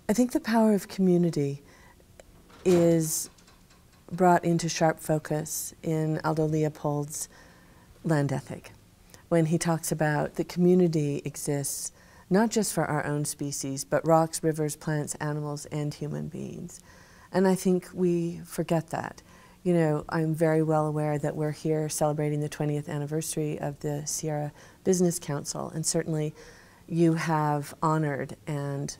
I think the power of community is brought into sharp focus in Aldo Leopold's Land Ethic, when he talks about the community exists not just for our own species, but rocks, rivers, plants, animals, and human beings. And I think we forget that. You know, I'm very well aware that we're here celebrating the 20th anniversary of the Sierra Business Council, and certainly you have honored and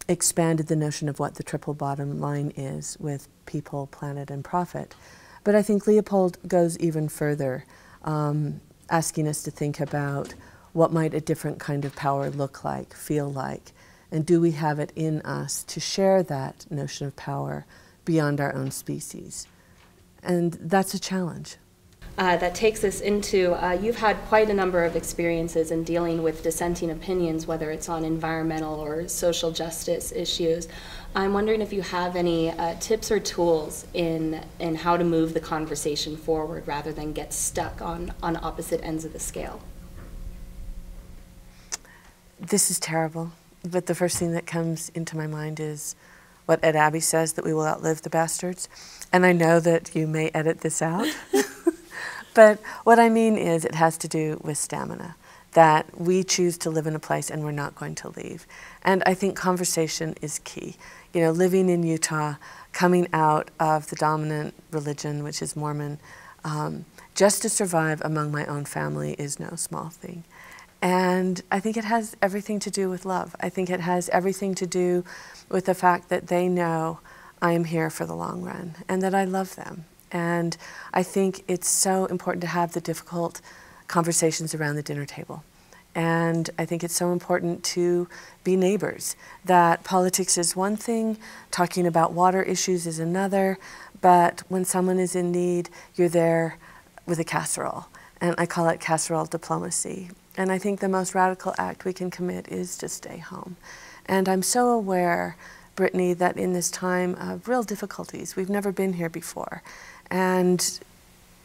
expanded the notion of what the triple bottom line is with people, planet, and profit. But I think Leopold goes even further, asking us to think about what might a different kind of power look like, feel like, and do we have it in us to share that notion of power beyond our own species? And that's a challenge. That takes us into, you've had quite a number of experiences in dealing with dissenting opinions, whether it's on environmental or social justice issues. I'm wondering if you have any tips or tools in how to move the conversation forward rather than get stuck on opposite ends of the scale. This is terrible, but the first thing that comes into my mind is what Ed Abbey says, that we will outlive the bastards. And I know that you may edit this out. But what I mean is it has to do with stamina, that we choose to live in a place and we're not going to leave. And I think conversation is key. You know, living in Utah, coming out of the dominant religion, which is Mormon, just to survive among my own family is no small thing. And I think it has everything to do with love. I think it has everything to do with the fact that they know I am here for the long run and that I love them. And I think it's so important to have the difficult conversations around the dinner table. And I think it's so important to be neighbors, that politics is one thing, talking about water issues is another, but when someone is in need, you're there with a casserole. And I call it casserole diplomacy. And I think the most radical act we can commit is to stay home. And I'm so aware, Brittany, that in this time of real difficulties, we've never been here before, and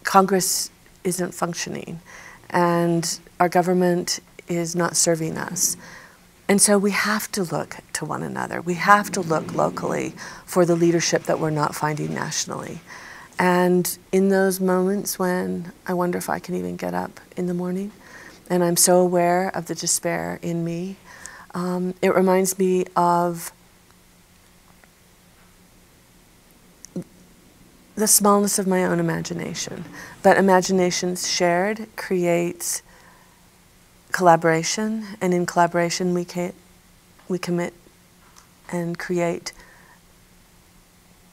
Congress isn't functioning, and our government is not serving us. And so we have to look to one another. We have to look locally for the leadership that we're not finding nationally. And in those moments when I wonder if I can even get up in the morning, and I'm so aware of the despair in me, it reminds me of the smallness of my own imagination. But imaginations shared creates collaboration, and in collaboration we commit and create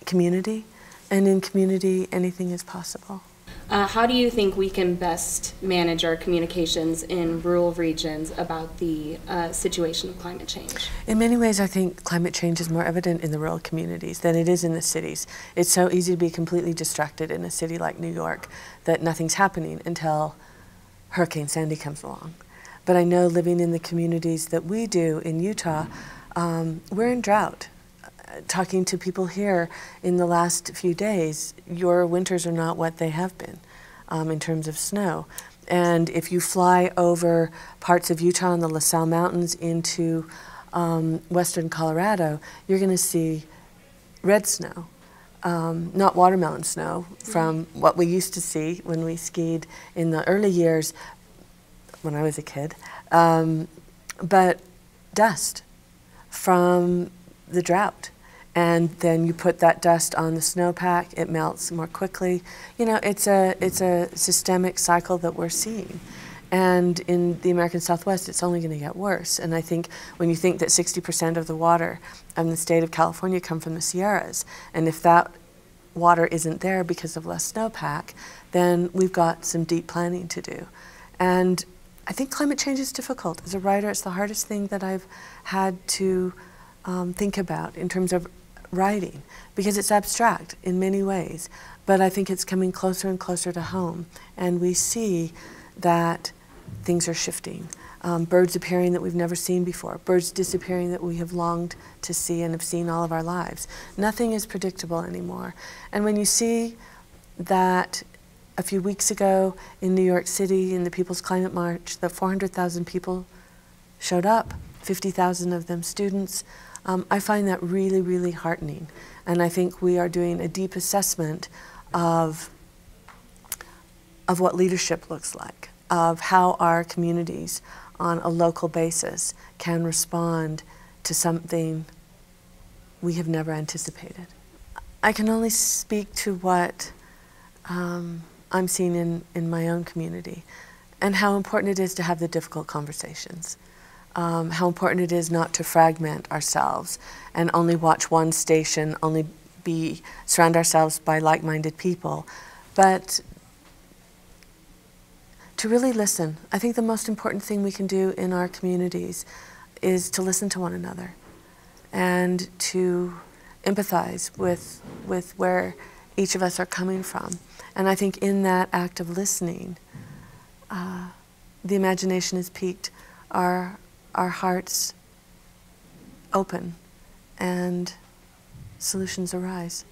community, and in community anything is possible. How do you think we can best manage our communications in rural regions about the situation of climate change? In many ways, I think climate change is more evident in the rural communities than it is in the cities. It's so easy to be completely distracted in a city like New York that nothing's happening until Hurricane Sandy comes along. But I know living in the communities that we do in Utah, we're in drought. Talking to people here in the last few days, your winters are not what they have been in terms of snow. And if you fly over parts of Utah and the La Salle Mountains into western Colorado, you're going to see red snow, not watermelon snow from what we used to see when we skied in the early years when I was a kid, but dust from the drought. And then you put that dust on the snowpack, it melts more quickly. You know, it's a systemic cycle that we're seeing. And in the American Southwest, it's only going to get worse. And I think when you think that 60% of the water in the state of California come from the Sierras, and if that water isn't there because of less snowpack, then we've got some deep planning to do. And I think climate change is difficult. As a writer, it's the hardest thing that I've had to think about in terms of writing, because it's abstract in many ways, but I think it's coming closer and closer to home, and we see that things are shifting. Birds appearing that we've never seen before, birds disappearing that we have longed to see and have seen all of our lives. Nothing is predictable anymore. And when you see that a few weeks ago in New York City in the People's Climate March, that 400,000 people showed up, 50,000 of them students, I find that really, really heartening. And I think we are doing a deep assessment of what leadership looks like, of how our communities on a local basis can respond to something we have never anticipated. I can only speak to what I'm seeing in my own community, and how important it is to have the difficult conversations. How important it is not to fragment ourselves and only watch one station, only surround ourselves by like-minded people, but to really listen. I think the most important thing we can do in our communities is to listen to one another and to empathize with where each of us are coming from. And I think in that act of listening, the imagination is piqued, our hearts open, and solutions arise.